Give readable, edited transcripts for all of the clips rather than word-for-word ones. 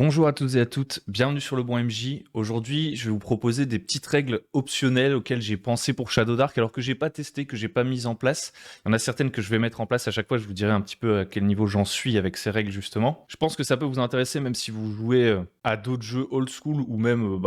Bonjour à toutes et à toutes, bienvenue sur le bon MJ. Aujourd'hui, je vais vous proposer des petites règles optionnelles auxquelles j'ai pensé pour Shadow Dark, alors que j'ai pas testé, que j'ai pas mis en place. Il y en a certaines que je vais mettre en place à chaque fois, je vous dirai un petit peu à quel niveau j'en suis avec ces règles justement. Je pense que ça peut vous intéresser même si vous jouez à d'autres jeux old school ou même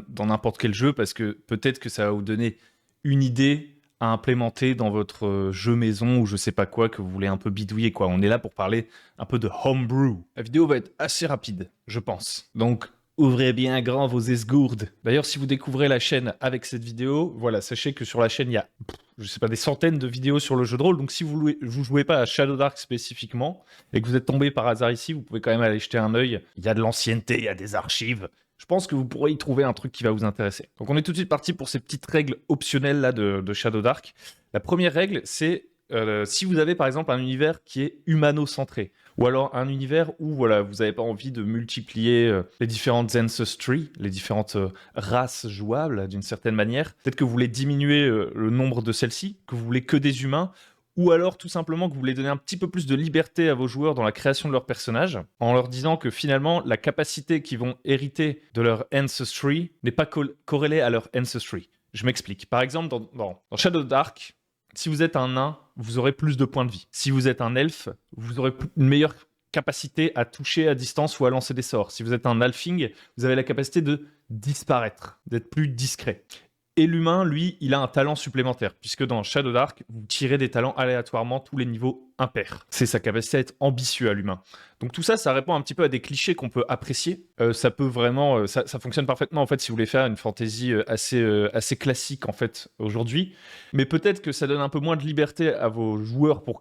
dans n'importe quel jeu, parce que peut-être que ça va vous donner une idée à implémenter dans votre jeu maison ou je sais pas quoi que vous voulez un peu bidouiller quoi. On est là pour parler un peu de homebrew. La vidéo va être assez rapide, je pense. Donc ouvrez bien grand vos esgourdes. D'ailleurs, si vous découvrez la chaîne avec cette vidéo, voilà, sachez que sur la chaîne, il y a je sais pas, des centaines de vidéos sur le jeu de rôle. Donc si vous jouez pas à Shadow Dark spécifiquement et que vous êtes tombé par hasard ici, vous pouvez quand même aller jeter un œil. Il y a de l'ancienneté, il y a des archives. Je pense que vous pourrez y trouver un truc qui va vous intéresser. Donc on est tout de suite parti pour ces petites règles optionnelles là de Shadow Dark. La première règle, c'est si vous avez par exemple un univers qui est humano-centré, ou alors un univers où voilà, vous n'avez pas envie de multiplier les différentes ancestries, les différentes races jouables d'une certaine manière, peut-être que vous voulez diminuer le nombre de celles-ci, que vous voulez que des humains, ou alors tout simplement que vous voulez donner un petit peu plus de liberté à vos joueurs dans la création de leurs personnages, en leur disant que finalement, la capacité qu'ils vont hériter de leur ancestry n'est pas corrélée à leur ancestry. Je m'explique. Par exemple, dans Shadow Dark, si vous êtes un nain, vous aurez plus de points de vie. Si vous êtes un elfe, vous aurez une meilleure capacité à toucher à distance ou à lancer des sorts. Si vous êtes un halfling, vous avez la capacité de disparaître, d'être plus discret. Et l'humain, lui, il a un talent supplémentaire, puisque dans Shadow Dark, vous tirez des talents aléatoirement tous les niveaux impairs. C'est sa capacité à être ambitieux à l'humain. Donc tout ça, ça répond un petit peu à des clichés qu'on peut apprécier. Ça peut vraiment, ça fonctionne parfaitement en fait si vous voulez faire une fantasy assez classique en fait aujourd'hui. Mais peut-être que ça donne un peu moins de liberté à vos joueurs pour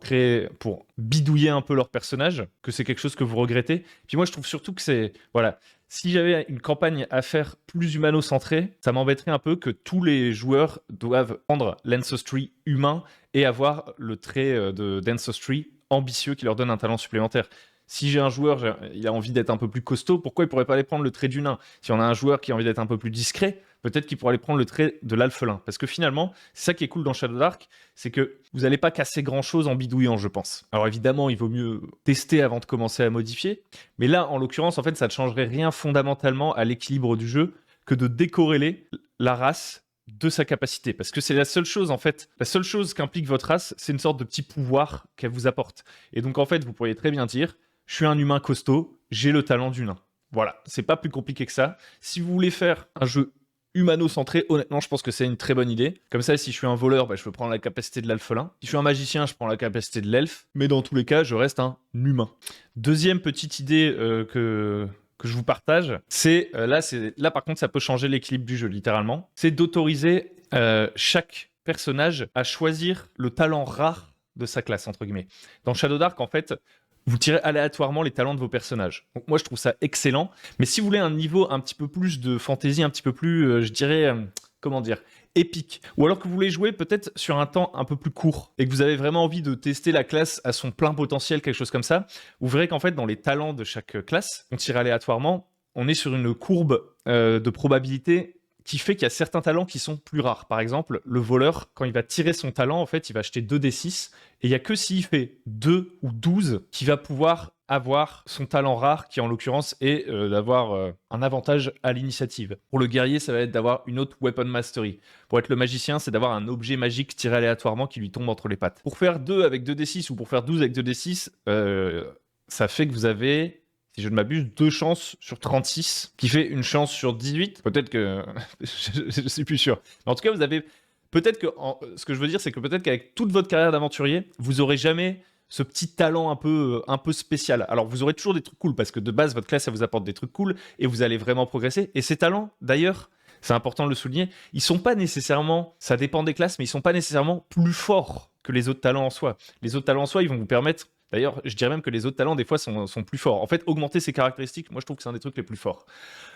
bidouiller un peu leur personnage, que c'est quelque chose que vous regrettez. Puis moi, je trouve surtout que c'est, voilà. Si j'avais une campagne à faire plus humano-centrée, ça m'embêterait un peu que tous les joueurs doivent prendre l'ancestry humain et avoir le trait d'ancestry ambitieux qui leur donne un talent supplémentaire. Si j'ai un joueur, il a envie d'être un peu plus costaud, pourquoi il pourrait pas aller prendre le trait du nain? Si on a un joueur qui a envie d'être un peu plus discret, peut-être qu'il pourrait aller prendre le trait de l'alphelin. Parce que finalement, c'est ça qui est cool dans Shadow Dark, c'est que vous n'allez pas casser grand-chose en bidouillant, je pense. Alors évidemment, il vaut mieux tester avant de commencer à modifier, mais là, en l'occurrence, en fait, ça ne changerait rien fondamentalement à l'équilibre du jeu que de décorréler la race de sa capacité. Parce que c'est la seule chose, en fait, la seule chose qu'implique votre race, c'est une sorte de petit pouvoir qu'elle vous apporte. Et donc, en fait, vous pourriez très bien dire, je suis un humain costaud, j'ai le talent du nain. Voilà, c'est pas plus compliqué que ça. Si vous voulez faire un jeu humano-centré, honnêtement, je pense que c'est une très bonne idée. Comme ça, si je suis un voleur, je peux prendre la capacité de l'alphelin. Si je suis un magicien, je prends la capacité de l'elfe. Mais dans tous les cas, je reste un humain. Deuxième petite idée que je vous partage, c'est là par contre, ça peut changer l'équilibre du jeu, littéralement. C'est d'autoriser chaque personnage à choisir le talent rare de sa classe, entre guillemets. Dans Shadow Dark, en fait, vous tirez aléatoirement les talents de vos personnages. Donc moi, je trouve ça excellent. Mais si vous voulez un niveau un petit peu plus de fantasy, un petit peu plus, je dirais, comment dire, épique, ou alors que vous voulez jouer peut-être sur un temps un peu plus court et que vous avez vraiment envie de tester la classe à son plein potentiel, quelque chose comme ça, vous verrez qu'en fait, dans les talents de chaque classe, on tire aléatoirement, on est sur une courbe de probabilité qui fait qu'il y a certains talents qui sont plus rares. Par exemple, le voleur, quand il va tirer son talent, en fait, il va acheter 2d6, et il n'y a que s'il fait 2 ou 12 qu'il va pouvoir avoir son talent rare, qui en l'occurrence est d'avoir un avantage à l'initiative. Pour le guerrier, ça va être d'avoir une autre weapon mastery. Pour être le magicien, c'est d'avoir un objet magique tiré aléatoirement qui lui tombe entre les pattes. Pour faire 2 avec 2d6 ou pour faire 12 avec 2d6, ça fait que vous avez, si je ne m'abuse, 2 chances sur 36, qui fait une chance sur 18. Peut-être que... je ne suis plus sûr. Mais en tout cas, vous avez... Peut-être que... Ce que je veux dire, c'est que peut-être qu'avec toute votre carrière d'aventurier, vous n'aurez jamais ce petit talent un peu spécial. Alors, vous aurez toujours des trucs cool, parce que de base, votre classe, ça vous apporte des trucs cool, et vous allez vraiment progresser. Et ces talents, d'ailleurs, c'est important de le souligner, ils sont pas nécessairement... Ça dépend des classes, mais ils sont pas nécessairement plus forts que les autres talents en soi. Les autres talents en soi, ils vont vous permettre... D'ailleurs, je dirais même que les autres talents, des fois, sont plus forts. En fait, augmenter ces caractéristiques, moi, je trouve que c'est un des trucs les plus forts.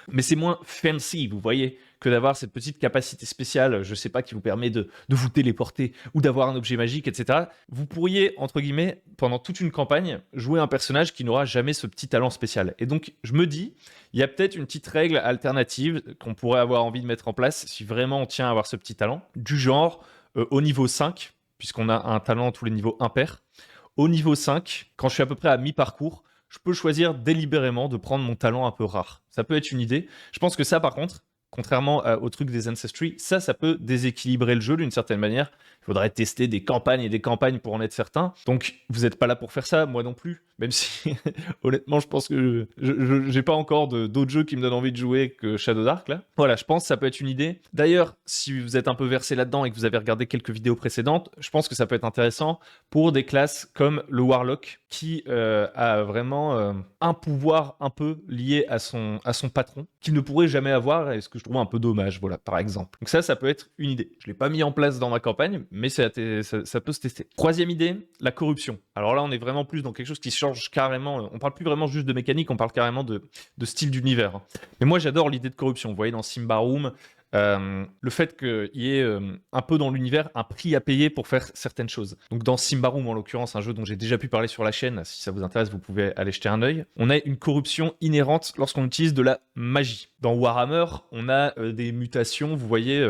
Mais c'est moins fancy, vous voyez, que d'avoir cette petite capacité spéciale, je sais pas, qui vous permet de vous téléporter ou d'avoir un objet magique, etc. Vous pourriez, entre guillemets, pendant toute une campagne, jouer un personnage qui n'aura jamais ce petit talent spécial. Et donc, je me dis, il y a peut-être une petite règle alternative qu'on pourrait avoir envie de mettre en place si vraiment on tient à avoir ce petit talent, du genre, au niveau 5, puisqu'on a un talent à tous les niveaux impairs. Au niveau 5, quand je suis à peu près à mi-parcours, je peux choisir délibérément de prendre mon talent un peu rare. Ça peut être une idée. Je pense que ça, par contre, contrairement au truc des Ancestry, ça peut déséquilibrer le jeu d'une certaine manière. Il faudrait tester des campagnes et des campagnes pour en être certain. Donc, vous n'êtes pas là pour faire ça, moi non plus. Même si, honnêtement, je pense que je n'ai pas encore d'autres jeux qui me donnent envie de jouer que Shadow Dark, là. Voilà, je pense que ça peut être une idée. D'ailleurs, si vous êtes un peu versé là-dedans et que vous avez regardé quelques vidéos précédentes, je pense que ça peut être intéressant pour des classes comme le Warlock, qui a vraiment un pouvoir un peu lié à son patron, qu'il ne pourrait jamais avoir, et ce que je trouve un peu dommage, voilà, par exemple. Donc ça peut être une idée. Je ne l'ai pas mis en place dans ma campagne, mais ça peut se tester. Troisième idée, la corruption. Alors là, on est vraiment plus dans quelque chose qui change carrément. On parle plus vraiment juste de mécanique, on parle carrément de style d'univers. Mais moi, j'adore l'idée de corruption. Vous voyez, dans Symbaroum, le fait qu'il y ait un peu dans l'univers un prix à payer pour faire certaines choses. Donc dans Symbaroum, en l'occurrence, un jeu dont j'ai déjà pu parler sur la chaîne, si ça vous intéresse, vous pouvez aller jeter un œil. On a une corruption inhérente lorsqu'on utilise de la magie. Dans Warhammer, on a des mutations, vous voyez,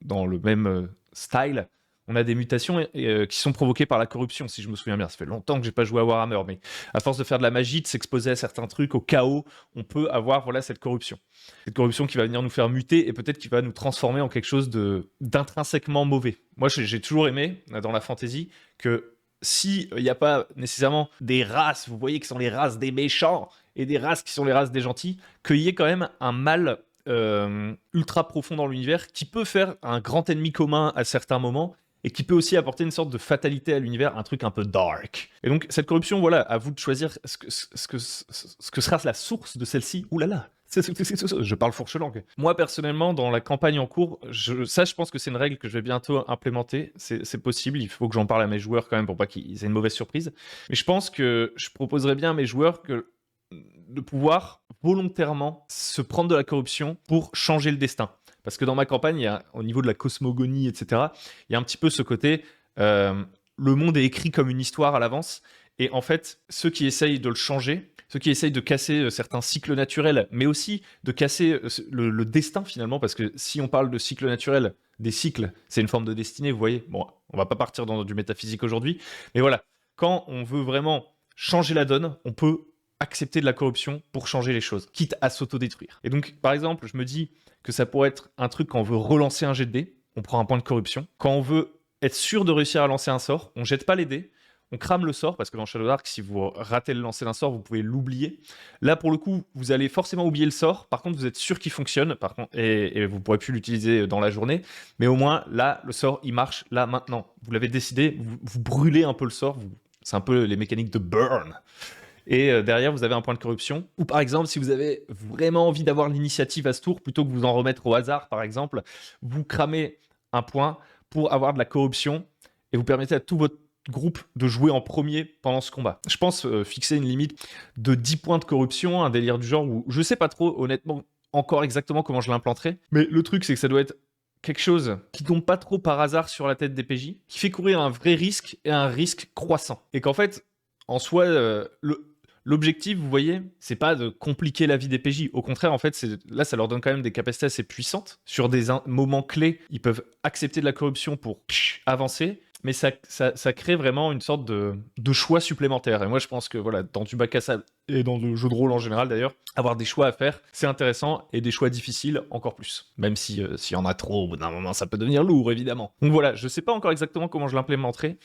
dans le même style. On a des mutations qui sont provoquées par la corruption, si je me souviens bien. Ça fait longtemps que j'ai pas joué à Warhammer, mais à force de faire de la magie, de s'exposer à certains trucs, au chaos, on peut avoir cette corruption. Cette corruption qui va venir nous faire muter et peut-être qui va nous transformer en quelque chose d'intrinsèquement mauvais. Moi, j'ai toujours aimé, dans la fantasy, que s'il n'y a pas nécessairement des races, vous voyez, qui sont les races des méchants, et des races qui sont les races des gentils, qu'il y ait quand même un mal ultra profond dans l'univers qui peut faire un grand ennemi commun à certains moments, et qui peut aussi apporter une sorte de fatalité à l'univers, un truc un peu dark. Et donc, cette corruption, voilà, à vous de choisir ce que sera la source de celle-ci. Ouh là là, je parle fourche-langue. Moi, personnellement, dans la campagne en cours, je pense que c'est une règle que je vais bientôt implémenter. C'est possible, il faut que j'en parle à mes joueurs quand même pour pas qu'ils aient une mauvaise surprise. Mais je pense que je proposerais bien à mes joueurs de pouvoir volontairement se prendre de la corruption pour changer le destin. Parce que dans ma campagne, au niveau de la cosmogonie, etc., il y a un petit peu ce côté, le monde est écrit comme une histoire à l'avance, et en fait, ceux qui essayent de le changer, ceux qui essayent de casser certains cycles naturels, mais aussi de casser le destin finalement, parce que si on parle de cycle naturel, des cycles, c'est une forme de destinée, vous voyez. Bon, on va pas partir dans du métaphysique aujourd'hui, mais voilà, quand on veut vraiment changer la donne, on peut accepter de la corruption pour changer les choses, quitte à s'autodétruire. Et donc, par exemple, je me dis que ça pourrait être un truc quand on veut relancer un jet de dés, on prend un point de corruption. Quand on veut être sûr de réussir à lancer un sort, on jette pas les dés, on crame le sort, parce que dans Shadow Dark, si vous ratez le lancer d'un sort, vous pouvez l'oublier. Là, pour le coup, vous allez forcément oublier le sort, par contre, vous êtes sûr qu'il fonctionne, par contre, et vous pourrez plus l'utiliser dans la journée, mais au moins, là, le sort, il marche, là, maintenant. Vous l'avez décidé, vous brûlez un peu le sort, c'est un peu les mécaniques de burn. Et derrière, vous avez un point de corruption. Ou par exemple, si vous avez vraiment envie d'avoir l'initiative à ce tour, plutôt que vous en remettre au hasard, par exemple, vous cramez un point pour avoir de la corruption et vous permettez à tout votre groupe de jouer en premier pendant ce combat. Je pense fixer une limite de 10 points de corruption, un délire du genre où je sais pas trop, honnêtement, encore exactement comment je l'implanterai. Mais le truc, c'est que ça doit être quelque chose qui tombe pas trop par hasard sur la tête des PJ, qui fait courir un vrai risque et un risque croissant. Et qu'en fait, en soi, l'objectif, vous voyez, c'est pas de compliquer la vie des PJ. Au contraire, en fait, là, ça leur donne quand même des capacités assez puissantes. Sur des moments clés, ils peuvent accepter de la corruption pour avancer. Mais ça crée vraiment une sorte de choix supplémentaire. Et moi, je pense que voilà, dans du bac à sable et dans le jeu de rôle en général d'ailleurs, avoir des choix à faire, c'est intéressant, et des choix difficiles encore plus. Même s'il y en a trop, au bout d'un moment, ça peut devenir lourd, évidemment. Donc voilà, je sais pas encore exactement comment je l'implémenterai.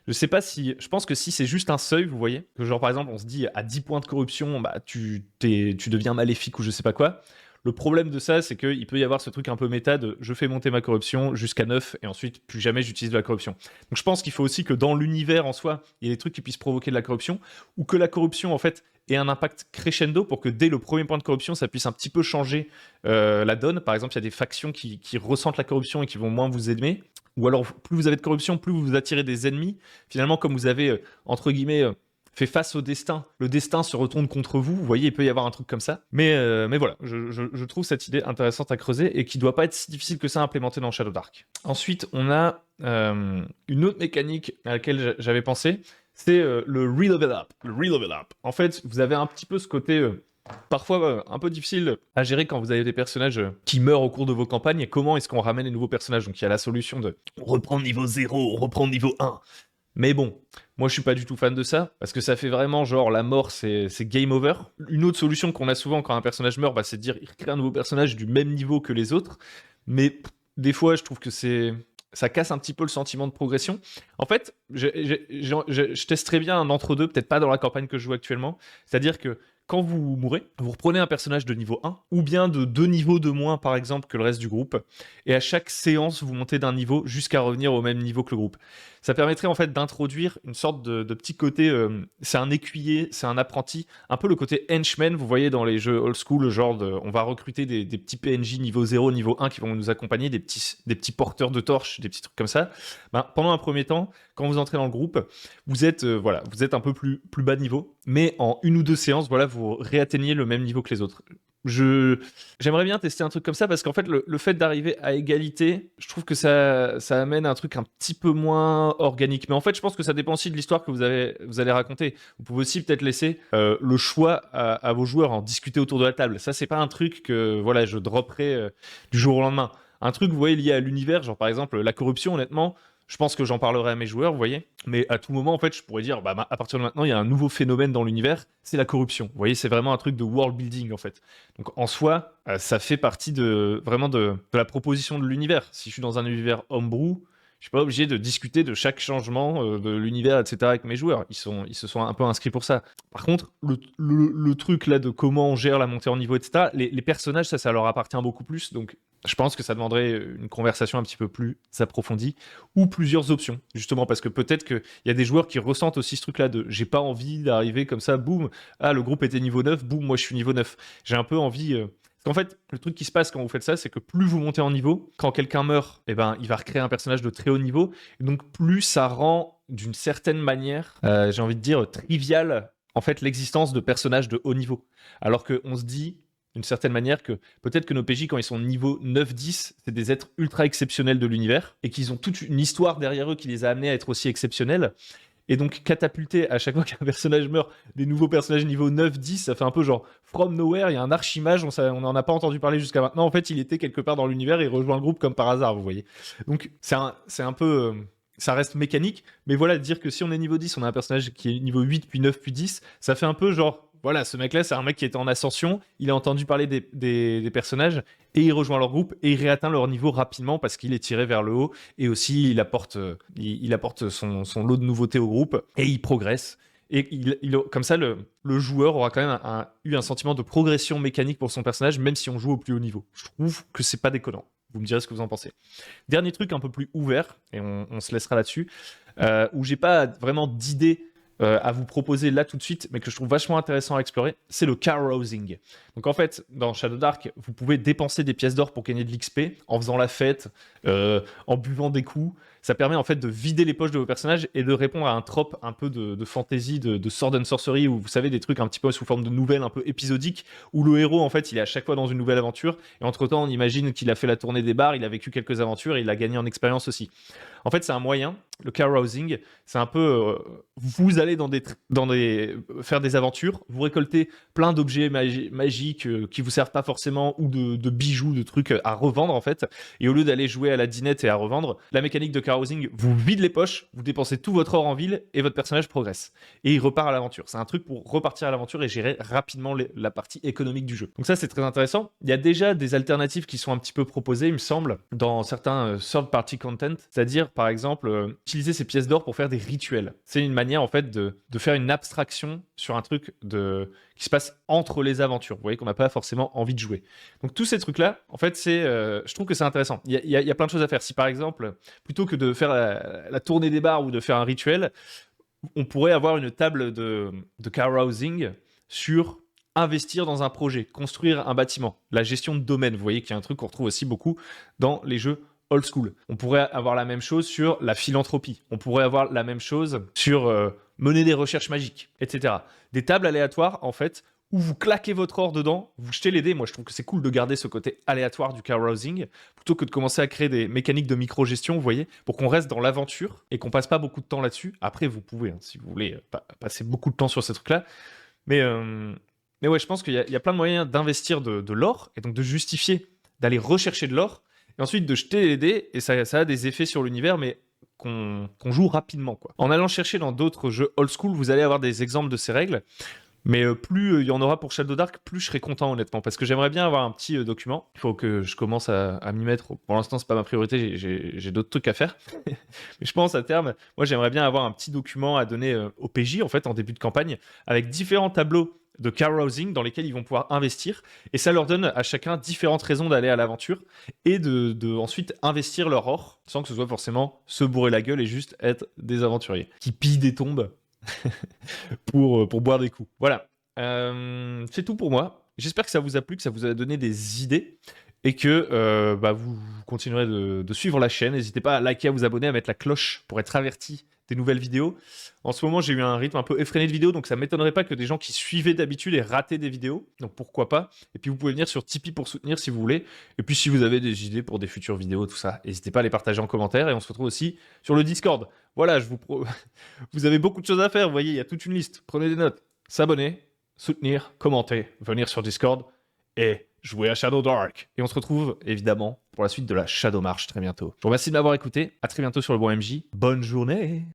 Je pense que si c'est juste un seuil, vous voyez, que genre par exemple, on se dit à 10 points de corruption, bah tu deviens maléfique ou je sais pas quoi. Le problème de ça, c'est qu'il peut y avoir ce truc un peu méta de je fais monter ma corruption jusqu'à 9 et ensuite plus jamais j'utilise de la corruption. Donc je pense qu'il faut aussi que dans l'univers en soi, il y ait des trucs qui puissent provoquer de la corruption, ou que la corruption en fait ait un impact crescendo pour que dès le premier point de corruption, ça puisse un petit peu changer la donne. Par exemple, il y a des factions qui ressentent la corruption et qui vont moins vous aimer. Ou alors, plus vous avez de corruption, plus vous attirez des ennemis. Finalement, comme vous avez, entre guillemets, fait face au destin, le destin se retourne contre vous. Vous voyez, il peut y avoir un truc comme ça. Mais voilà, je trouve cette idée intéressante à creuser et qui doit pas être si difficile que ça à implémenter dans Shadow Dark. Ensuite, on a une autre mécanique à laquelle j'avais pensé, c'est le re-level up. Le re-level up. En fait, vous avez un petit peu ce côté parfois un peu difficile à gérer quand vous avez des personnages qui meurent au cours de vos campagnes, et comment est-ce qu'on ramène les nouveaux personnages. Donc il y a la solution de on reprend niveau 0, on reprend niveau 1. Mais bon, Moi, je suis pas du tout fan de ça, parce que ça fait vraiment genre la mort, c'est game over. Une autre solution qu'on a souvent quand un personnage meurt, bah, c'est de dire il recrée un nouveau personnage du même niveau que les autres. Mais des fois, je trouve que ça casse un petit peu le sentiment de progression. En fait, je testerais bien un entre-deux, peut-être pas dans la campagne que je joue actuellement. C'est-à-dire que quand vous mourrez, vous reprenez un personnage de niveau 1, ou bien de 2 niveaux de moins, par exemple, que le reste du groupe, et à chaque séance, vous montez d'un niveau jusqu'à revenir au même niveau que le groupe. Ça permettrait en fait d'introduire une sorte de petit côté, c'est un écuyer, c'est un apprenti, un peu le côté henchman, vous voyez dans les jeux old school, genre on va recruter des petits PNJ niveau 0, niveau 1 qui vont nous accompagner, des petits porteurs de torches, des petits trucs comme ça. Ben, pendant un premier temps, quand vous entrez dans le groupe, vous êtes, vous êtes un peu plus bas de niveau, mais en une ou deux séances, voilà, vous réatteignez le même niveau que les autres. J'aimerais bien tester un truc comme ça parce qu'en fait, le fait d'arriver à égalité, je trouve que ça amène un truc un petit peu moins organique. Mais en fait, je pense que ça dépend aussi de l'histoire que vous allez raconter. Vous pouvez aussi peut-être laisser le choix à vos joueurs en discuter autour de la table. Ça, c'est pas un truc que voilà, je dropperai du jour au lendemain. Un truc, vous voyez, lié à l'univers, genre par exemple la corruption, honnêtement. Je pense que j'en parlerai à mes joueurs, vous voyez. Mais à tout moment, en fait, je pourrais dire, bah, à partir de maintenant, il y a un nouveau phénomène dans l'univers, c'est la corruption. Vous voyez, c'est vraiment un truc de world building, en fait. Donc, en soi, ça fait partie vraiment de la proposition de l'univers. Si je suis dans un univers homebrew, je suis pas obligé de discuter de chaque changement de l'univers, etc. avec mes joueurs. Ils se sont un peu inscrits pour ça. Par contre, le truc là de comment on gère la montée en niveau, etc., les personnages, ça leur appartient beaucoup plus. Donc, je pense que ça demanderait une conversation un petit peu plus approfondie ou plusieurs options, justement, parce que peut-être qu'il y a des joueurs qui ressentent aussi ce truc-là de j'ai pas envie d'arriver comme ça, boum, ah, le groupe était niveau 9, boum, moi je suis niveau 9. J'ai un peu envie. Parce qu'en fait, le truc qui se passe quand vous faites ça, c'est que plus vous montez en niveau, quand quelqu'un meurt, eh ben, il va recréer un personnage de très haut niveau, et donc plus ça rend d'une certaine manière, j'ai envie de dire, trivial, en fait, l'existence de personnages de haut niveau. Alors qu'on se dit, d'une certaine manière, que peut-être que nos PJ, quand ils sont niveau 9-10, c'est des êtres ultra exceptionnels de l'univers, et qu'ils ont toute une histoire derrière eux qui les a amenés à être aussi exceptionnels. Et donc, catapulter à chaque fois qu'un personnage meurt, des nouveaux personnages niveau 9-10, ça fait un peu genre from nowhere, il y a un archimage, on n'en a pas entendu parler jusqu'à maintenant. En fait, il était quelque part dans l'univers et il rejoint le groupe comme par hasard, vous voyez. Donc, c'est un peu. Ça reste mécanique, mais voilà, dire que si on est niveau 10, on a un personnage qui est niveau 8, puis 9, puis 10, ça fait un peu genre. Voilà, ce mec-là, c'est un mec qui était en ascension, il a entendu parler des personnages, et il rejoint leur groupe, et il réatteint leur niveau rapidement parce qu'il est tiré vers le haut, et aussi il apporte son lot de nouveautés au groupe, et il progresse. Et comme ça, le joueur aura quand même eu un sentiment de progression mécanique pour son personnage, même si on joue au plus haut niveau. Je trouve que c'est pas déconnant. Vous me direz ce que vous en pensez. Dernier truc un peu plus ouvert, et on se laissera là-dessus, où j'ai pas vraiment d'idée à vous proposer là tout de suite, mais que je trouve vachement intéressant à explorer, c'est le carousing. Donc en fait, dans Shadow Dark, vous pouvez dépenser des pièces d'or pour gagner de l'XP en faisant la fête, en buvant des coups. Ça permet en fait de vider les poches de vos personnages et de répondre à un trope un peu de fantasy, de sword and sorcery, où vous savez, des trucs un petit peu sous forme de nouvelles un peu épisodiques, où le héros en fait il est à chaque fois dans une nouvelle aventure, et entre temps on imagine qu'il a fait la tournée des bars, il a vécu quelques aventures et il a gagné en expérience aussi. En fait, c'est un moyen, le carousing, c'est un peu, vous allez faire des aventures, vous récoltez plein d'objets magiques qui vous servent pas forcément, ou de bijoux, de trucs à revendre en fait, et au lieu d'aller jouer à la dinette et à revendre, la mécanique de carousing vous vide les poches, vous dépensez tout votre or en ville, et votre personnage progresse. Et il repart à l'aventure. C'est un truc pour repartir à l'aventure et gérer rapidement la partie économique du jeu. Donc ça, c'est très intéressant. Il y a déjà des alternatives qui sont un petit peu proposées, il me semble, dans certains third-party content, c'est-à-dire, par exemple, utiliser ces pièces d'or pour faire des rituels. C'est une manière, en fait, de faire une abstraction sur un truc qui se passe entre les aventures. Vous voyez qu'on n'a pas forcément envie de jouer. Donc tous ces trucs-là, en fait, je trouve que c'est intéressant. Il y a plein de choses à faire. Si par exemple, plutôt que de faire la tournée des bars ou de faire un rituel, on pourrait avoir une table de carousing sur investir dans un projet, construire un bâtiment, la gestion de domaine, vous voyez qu'il y a un truc qu'on retrouve aussi beaucoup dans les jeux old school. On pourrait avoir la même chose sur la philanthropie. On pourrait avoir la même chose sur mener des recherches magiques, etc. Des tables aléatoires, en fait, où vous claquez votre or dedans, vous jetez les dés. Moi, je trouve que c'est cool de garder ce côté aléatoire du carousing, plutôt que de commencer à créer des mécaniques de micro-gestion, vous voyez, pour qu'on reste dans l'aventure et qu'on passe pas beaucoup de temps là-dessus. Après, vous pouvez, si vous voulez, passer beaucoup de temps sur ces trucs-là. Mais ouais, je pense qu'il y a plein de moyens d'investir de l'or, et donc de justifier d'aller rechercher de l'or, et ensuite de jeter les dés, et ça a des effets sur l'univers, mais qu'on joue rapidement, quoi. En allant chercher dans d'autres jeux old school, vous allez avoir des exemples de ces règles. Mais plus il y en aura pour Shadow Dark, plus je serai content honnêtement, parce que j'aimerais bien avoir un petit document. Il faut que je commence à m'y mettre. Pour l'instant, c'est pas ma priorité, j'ai d'autres trucs à faire. Mais je pense à terme, moi j'aimerais bien avoir un petit document à donner au PJ en fait en début de campagne, avec différents tableaux de carousing dans lesquels ils vont pouvoir investir, et ça leur donne à chacun différentes raisons d'aller à l'aventure et de ensuite investir leur or sans que ce soit forcément se bourrer la gueule et juste être des aventuriers qui pillent des tombes pour boire des coups. Voilà. C'est tout pour moi. J'espère que ça vous a plu, que ça vous a donné des idées et que vous continuerez de suivre la chaîne. N'hésitez pas à liker, à vous abonner, à mettre la cloche pour être averti des nouvelles vidéos. En ce moment, j'ai eu un rythme un peu effréné de vidéos, donc ça ne m'étonnerait pas que des gens qui suivaient d'habitude aient raté des vidéos. Donc pourquoi pas. Et puis vous pouvez venir sur Tipeee pour soutenir si vous voulez. Et puis si vous avez des idées pour des futures vidéos, tout ça, n'hésitez pas à les partager en commentaire. Et on se retrouve aussi sur le Discord. Voilà, vous avez beaucoup de choses à faire, vous voyez, il y a toute une liste. Prenez des notes. S'abonner, soutenir, commenter, venir sur Discord et jouer à Shadow Dark. Et on se retrouve évidemment pour la suite de la Shadow March très bientôt. Je vous remercie de m'avoir écouté. À très bientôt sur le bon MJ. Bonne journée.